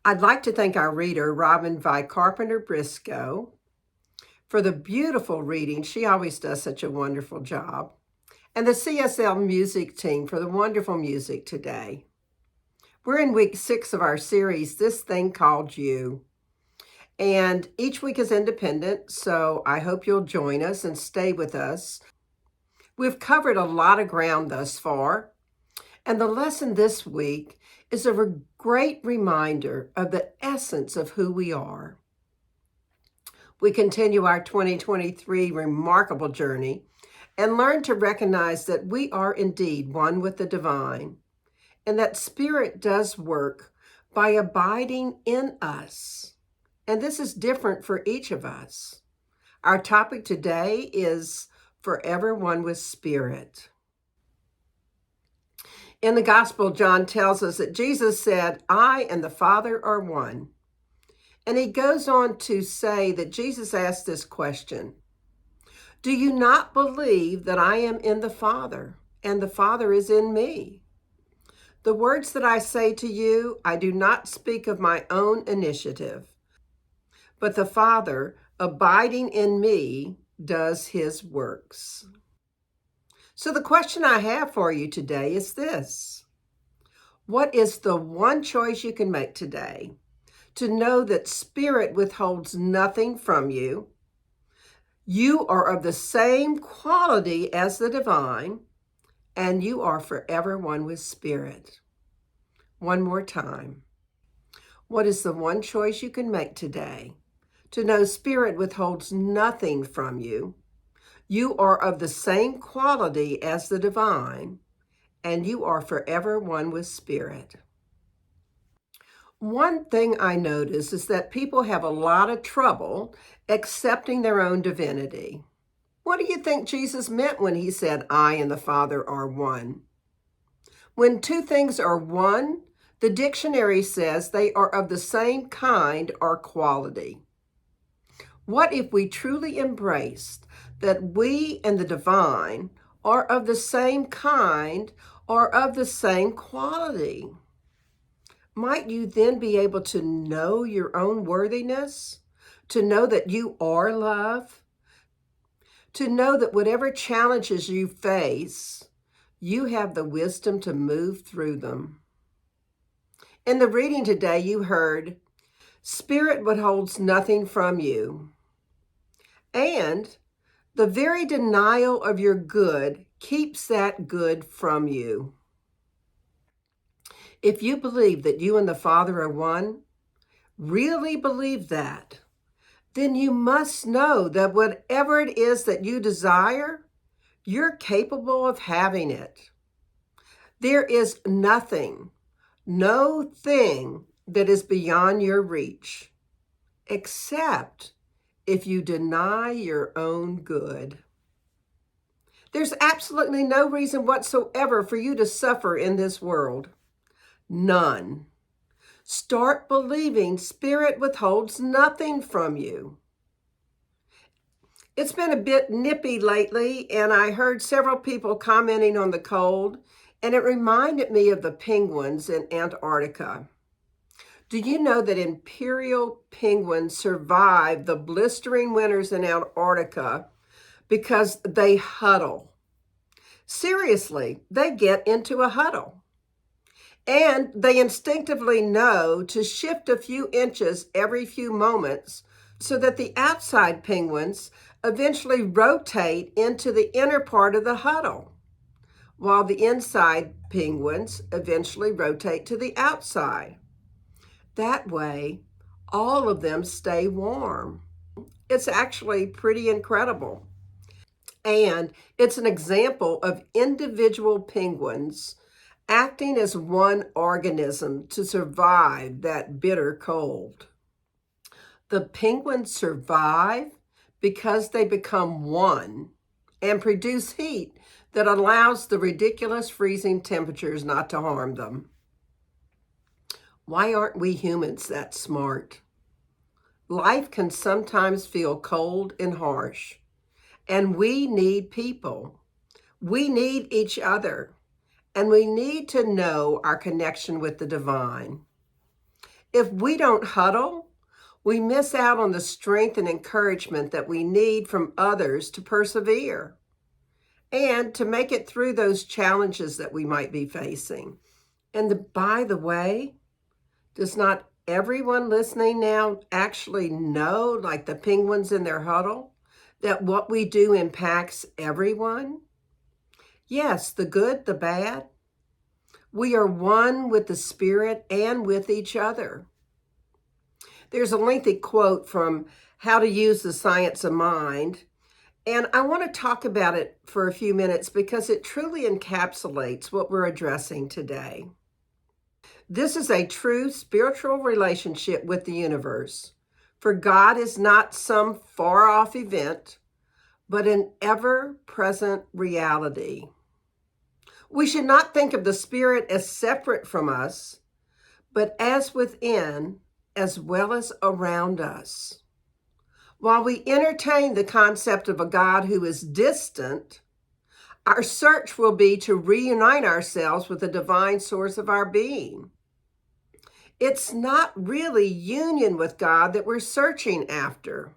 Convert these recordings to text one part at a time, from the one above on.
I'd like to thank our reader, Robin Vi Carpenter Briscoe, for the beautiful reading. She always does such a wonderful job. And the CSL music team for the wonderful music today. We're in week 6 of our series, This Thing Called You. And each week is independent, so I hope you'll join us and stay with us. We've covered a lot of ground thus far, and the lesson this week is a great reminder of the essence of who we are. We continue our 2023 remarkable journey and learn to recognize that we are indeed one with the divine, and that Spirit does work by abiding in us. And this is different for each of us. Our topic today is Forever One with Spirit. In the Gospel, John tells us that Jesus said, "I and the Father are one." And he goes on to say that Jesus asked this question, "Do you not believe that I am in the Father, and the Father is in me? The words that I say to you, I do not speak of my own initiative, but the Father, abiding in me, does his works." So the question I have for you today is this: what is the one choice you can make today to know that Spirit withholds nothing from you? You are of the same quality as the divine, and you are forever one with Spirit. One more time. What is the one choice you can make today to know Spirit withholds nothing from you? You are of the same quality as the divine, and you are forever one with Spirit. One thing I notice is that people have a lot of trouble accepting their own divinity. What do you think Jesus meant when he said, "I and the Father are one"? When two things are one, the dictionary says they are of the same kind or quality. What if we truly embraced that we and the divine are of the same kind or of the same quality? Might you then be able to know your own worthiness, to know that you are love, to know that whatever challenges you face, you have the wisdom to move through them. In the reading today, you heard, Spirit withholds nothing from you, and the very denial of your good keeps that good from you. If you believe that you and the Father are one, really believe that, then you must know that whatever it is that you desire, you're capable of having it. There is nothing, no thing that is beyond your reach, except if you deny your own good. There's absolutely no reason whatsoever for you to suffer in this world. None. Start believing Spirit withholds nothing from you. It's been a bit nippy lately, and I heard several people commenting on the cold, and it reminded me of the penguins in Antarctica. Do you know that imperial penguins survive the blistering winters in Antarctica because they huddle? Seriously, they get into a huddle. And they instinctively know to shift a few inches every few moments so that the outside penguins eventually rotate into the inner part of the huddle, while the inside penguins eventually rotate to the outside. That way, all of them stay warm. It's actually pretty incredible. And it's an example of individual penguins acting as one organism to survive that bitter cold. The penguins survive because they become one and produce heat that allows the ridiculous freezing temperatures not to harm them. Why aren't we humans that smart? Life can sometimes feel cold and harsh, and we need people. We need each other, and we need to know our connection with the divine. If we don't huddle, we miss out on the strength and encouragement that we need from others to persevere and to make it through those challenges that we might be facing. And by the way, does not everyone listening now actually know, like the penguins in their huddle, that what we do impacts everyone? Yes, the good, the bad. We are one with the Spirit and with each other. There's a lengthy quote from How to Use the Science of Mind, and I want to talk about it for a few minutes because it truly encapsulates what we're addressing today. This is a true spiritual relationship with the universe, for God is not some far-off event, but an ever-present reality. We should not think of the Spirit as separate from us, but as within, as well as around us. While we entertain the concept of a God who is distant, our search will be to reunite ourselves with the divine source of our being. It's not really union with God that we're searching after.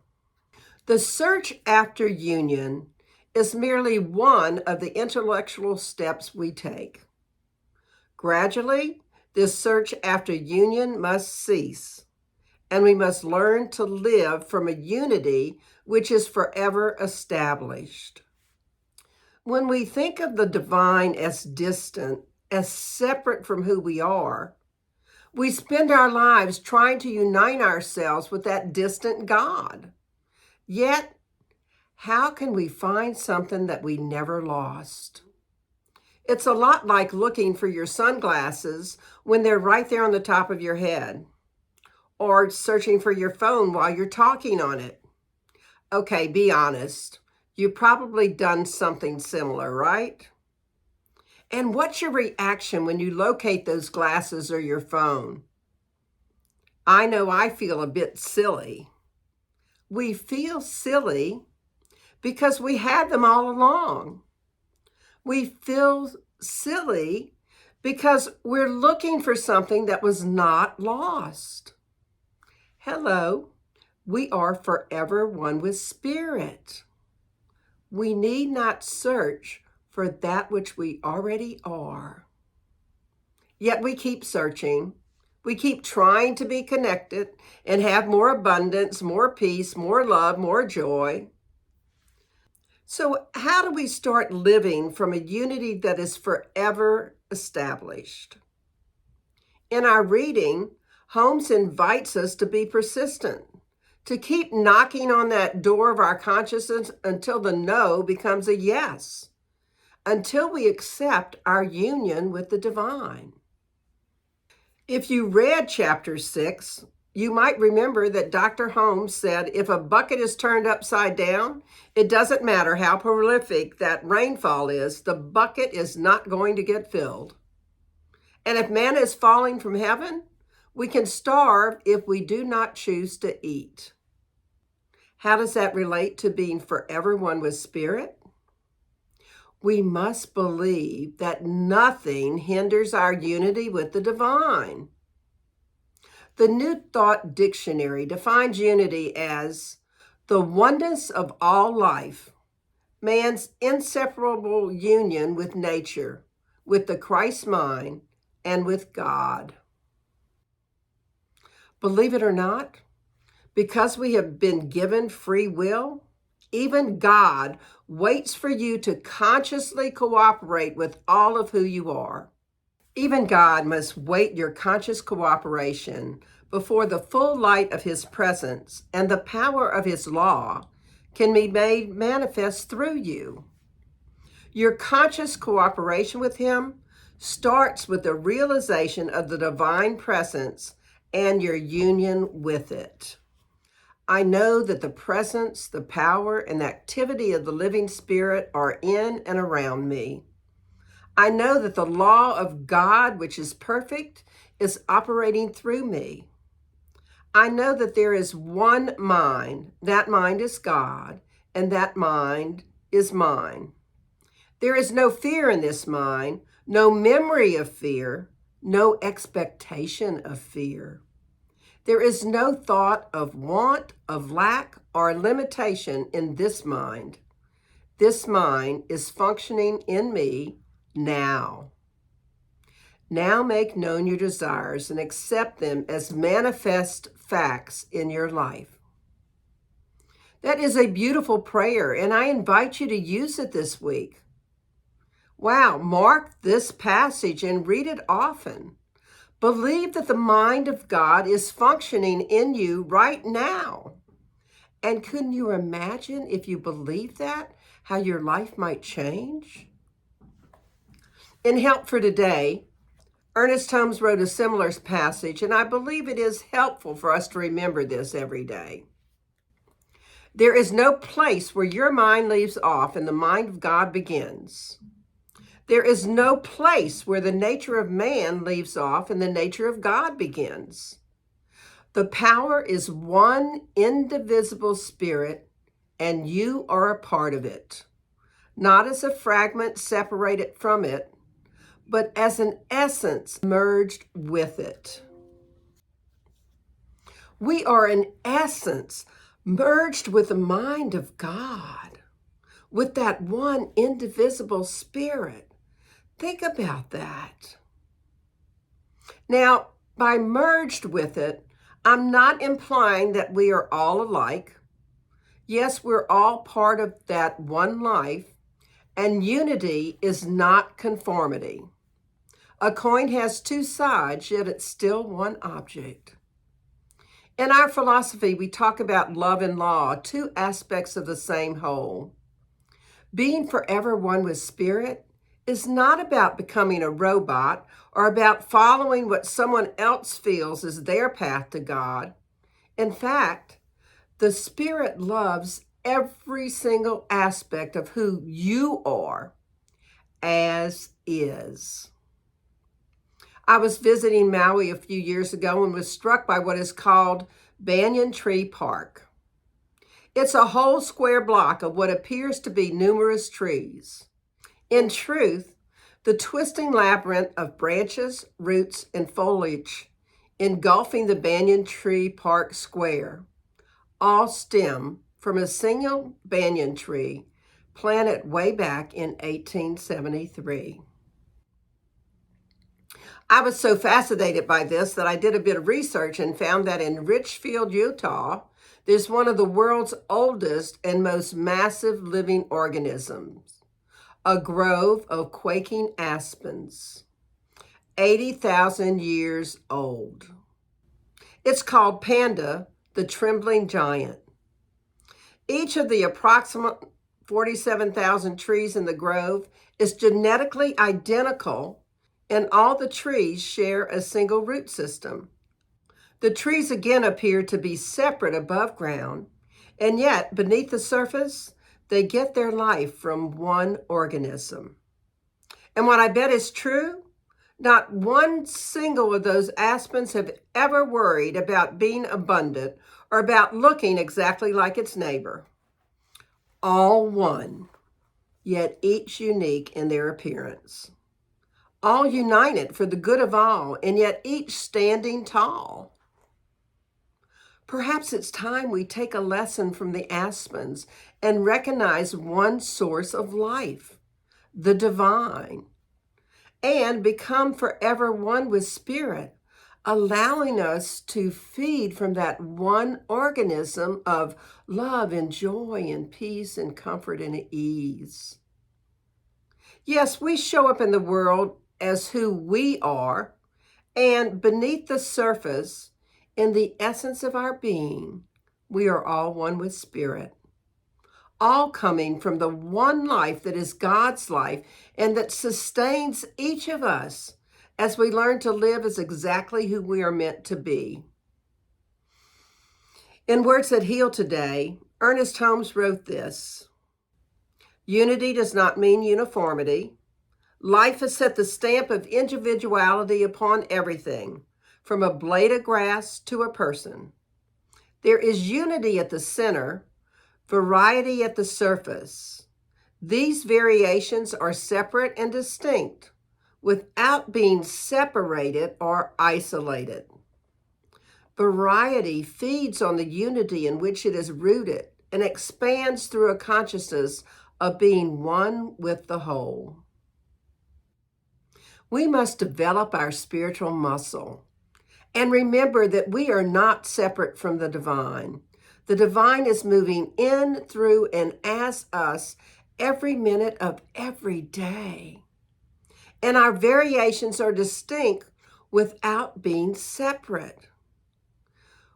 The search after union is merely one of the intellectual steps we take. Gradually, this search after union must cease, and we must learn to live from a unity which is forever established. When we think of the divine as distant, as separate from who we are, we spend our lives trying to unite ourselves with that distant God. Yet, how can we find something that we never lost? It's a lot like looking for your sunglasses when they're right there on the top of your head, or searching for your phone while you're talking on it. Okay, be honest. You've probably done something similar, right? And what's your reaction when you locate those glasses or your phone? I know I feel a bit silly. We feel silly because we had them all along. We feel silly because we're looking for something that was not lost. Hello, we are forever one with Spirit. We need not search for that which we already are. Yet we keep searching. We keep trying to be connected and have more abundance, more peace, more love, more joy. So how do we start living from a unity that is forever established? In our reading, Holmes invites us to be persistent, to keep knocking on that door of our consciousness until the no becomes a yes, until we accept our union with the divine. If you read chapter 6, you might remember that Dr. Holmes said if a bucket is turned upside down, it doesn't matter how prolific that rainfall is, the bucket is not going to get filled. And if manna is falling from heaven, we can starve if we do not choose to eat. How does that relate to being forever one with Spirit? We must believe that nothing hinders our unity with the divine. The New Thought Dictionary defines unity as the oneness of all life, man's inseparable union with nature, with the Christ mind, and with God. Believe it or not, because we have been given free will, even God waits for you to consciously cooperate with all of who you are. Even God must wait your conscious cooperation before the full light of his presence and the power of his law can be made manifest through you. Your conscious cooperation with him starts with the realization of the divine presence and your union with it. I know that the presence, the power, and the activity of the living Spirit are in and around me. I know that the law of God, which is perfect, is operating through me. I know that there is one mind. That mind is God, and that mind is mine. There is no fear in this mind, no memory of fear, no expectation of fear. There is no thought of want, of lack, or limitation in this mind. This mind is functioning in me now. Now make known your desires and accept them as manifest facts in your life. That is a beautiful prayer, and I invite you to use it this week. Wow, mark this passage and read it often. Believe that the mind of God is functioning in you right now. And couldn't you imagine if you believed that, how your life might change? In Help for Today, Ernest Holmes wrote a similar passage, and I believe it is helpful for us to remember this every day. There is no place where your mind leaves off and the mind of God begins. There is no place where the nature of man leaves off and the nature of God begins. The power is one indivisible spirit, and you are a part of it, not as a fragment separated from it, but as an essence merged with it. We are an essence merged with the mind of God, with that one indivisible spirit. Think about that. Now, by merged with it, I'm not implying that we are all alike. Yes, we're all part of that one life, and unity is not conformity. A coin has two sides, yet it's still one object. In our philosophy, we talk about love and law, two aspects of the same whole. Being forever one with spirit is not about becoming a robot or about following what someone else feels is their path to God. In fact, the Spirit loves every single aspect of who you are as is. I was visiting Maui a few years ago and was struck by what is called Banyan Tree Park. It's a whole square block of what appears to be numerous trees. In truth, the twisting labyrinth of branches, roots, and foliage engulfing the Banyan Tree Park Square all stem from a single banyan tree planted way back in 1873. I was so fascinated by this that I did a bit of research and found that in Richfield, Utah, there's one of the world's oldest and most massive living organisms, a grove of quaking aspens, 80,000 years old. It's called Panda, the trembling giant. Each of the approximate 47,000 trees in the grove is genetically identical, and all the trees share a single root system. The trees again appear to be separate above ground, and yet beneath the surface, they get their life from one organism. And what I bet is true, not one single of those aspens have ever worried about being abundant or about looking exactly like its neighbor. All one, yet each unique in their appearance. All united for the good of all, and yet each standing tall. Perhaps it's time we take a lesson from the aspens and recognize one source of life, the divine, and become forever one with spirit, allowing us to feed from that one organism of love and joy and peace and comfort and ease. Yes, we show up in the world as who we are, and beneath the surface, in the essence of our being, we are all one with spirit, all coming from the one life that is God's life and that sustains each of us as we learn to live as exactly who we are meant to be. In Words That Heal Today, Ernest Holmes wrote this: unity does not mean uniformity. Life has set the stamp of individuality upon everything, from a blade of grass to a person. There is unity at the center, variety at the surface. These variations are separate and distinct, without being separated or isolated. Variety feeds on the unity in which it is rooted and expands through a consciousness of being one with the whole. We must develop our spiritual muscle and remember that we are not separate from the divine. The divine is moving in, through, and as us every minute of every day. And our variations are distinct without being separate.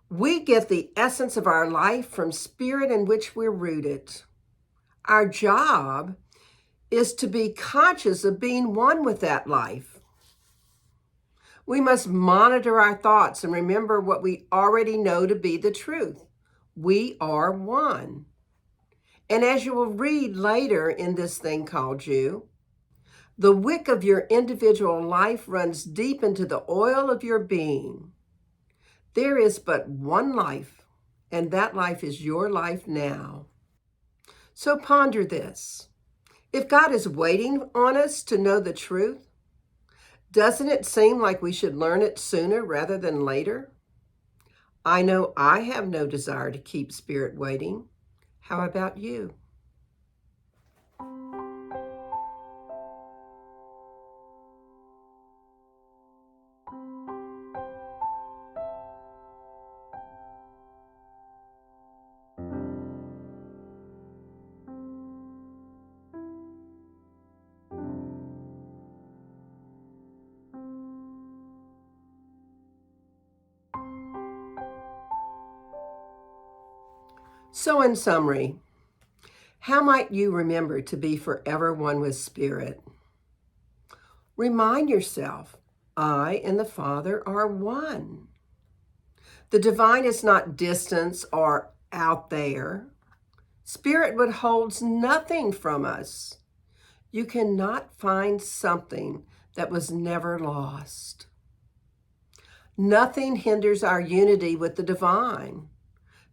We get the essence of our life from spirit in which we're rooted. Our job is to be conscious of being one with that life. We must monitor our thoughts and remember what we already know to be the truth. We are one. And as you will read later in this thing called you, the wick of your individual life runs deep into the oil of your being. There is but one life, and that life is your life now. So ponder this. If God is waiting on us to know the truth, doesn't it seem like we should learn it sooner rather than later? I know I have no desire to keep spirit waiting. How about you? So in summary, how might you remember to be forever one with Spirit? Remind yourself, I and the Father are one. The divine is not distance or out there. Spirit withholds nothing from us. You cannot find something that was never lost. Nothing hinders our unity with the divine.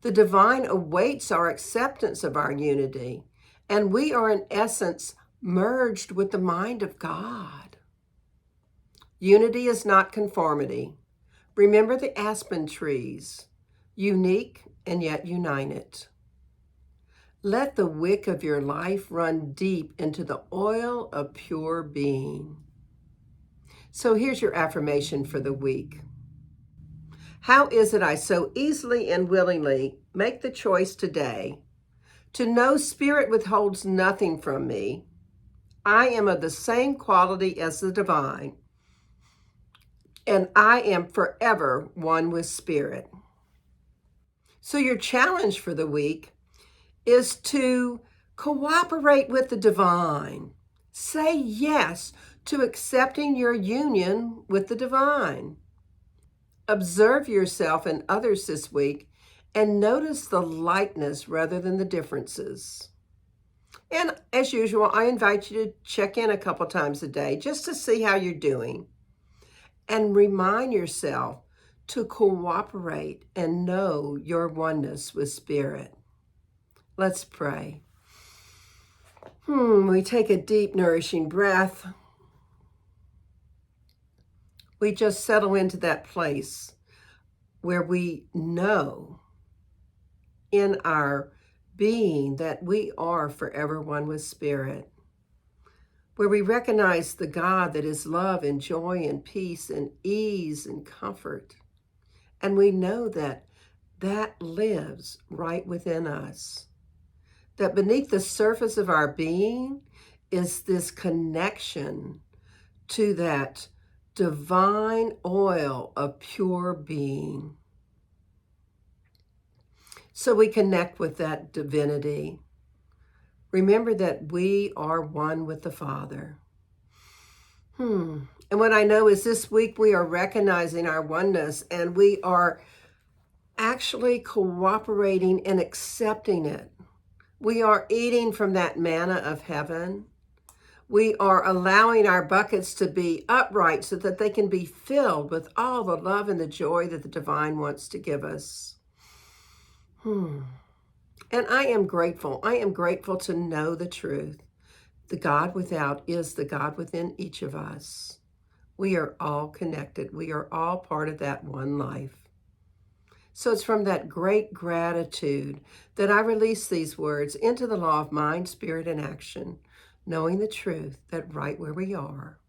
The divine awaits our acceptance of our unity, and we are in essence merged with the mind of God. Unity is not conformity. Remember the aspen trees, unique and yet united. Let the wick of your life run deep into the oil of pure being. So here's your affirmation for the week. How is it I so easily and willingly make the choice today to know Spirit withholds nothing from me? I am of the same quality as the divine, and I am forever one with Spirit. So your challenge for the week is to cooperate with the divine. Say yes to accepting your union with the divine. Observe yourself and others this week and notice the likeness rather than the differences. And as usual, I invite you to check in a couple times a day just to see how you're doing. And remind yourself to cooperate and know your oneness with Spirit. Let's pray. We take a deep, nourishing breath. We just settle into that place where we know in our being that we are forever one with Spirit, where we recognize the God that is love and joy and peace and ease and comfort. And we know that that lives right within us, that beneath the surface of our being is this connection to that divine oil of pure being. So we connect with that divinity. Remember that we are one with the Father. And what I know is this week we are recognizing our oneness and we are actually cooperating and accepting it. We are eating from that manna of heaven. We are allowing our buckets to be upright so that they can be filled with all the love and the joy that the divine wants to give us. And I am grateful. I am grateful to know the truth. The God without is the God within each of us. We are all connected. We are all part of that one life. So it's from that great gratitude that I release these words into the law of mind, spirit, and action, knowing the truth that right where we are,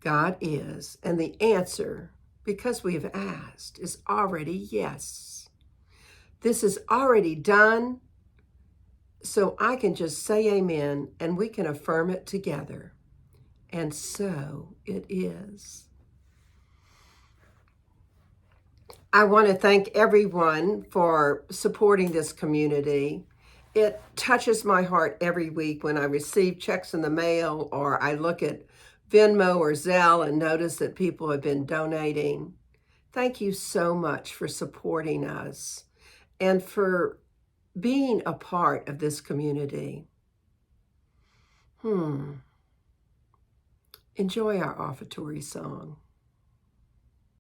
God is, and the answer, because we have asked, is already yes. This is already done, so I can just say amen, and we can affirm it together. And so it is. I want to thank everyone for supporting this community. It touches my heart every week when I receive checks in the mail or I look at Venmo or Zelle and notice that people have been donating. Thank you so much for supporting us and for being a part of this community. Enjoy our offertory song.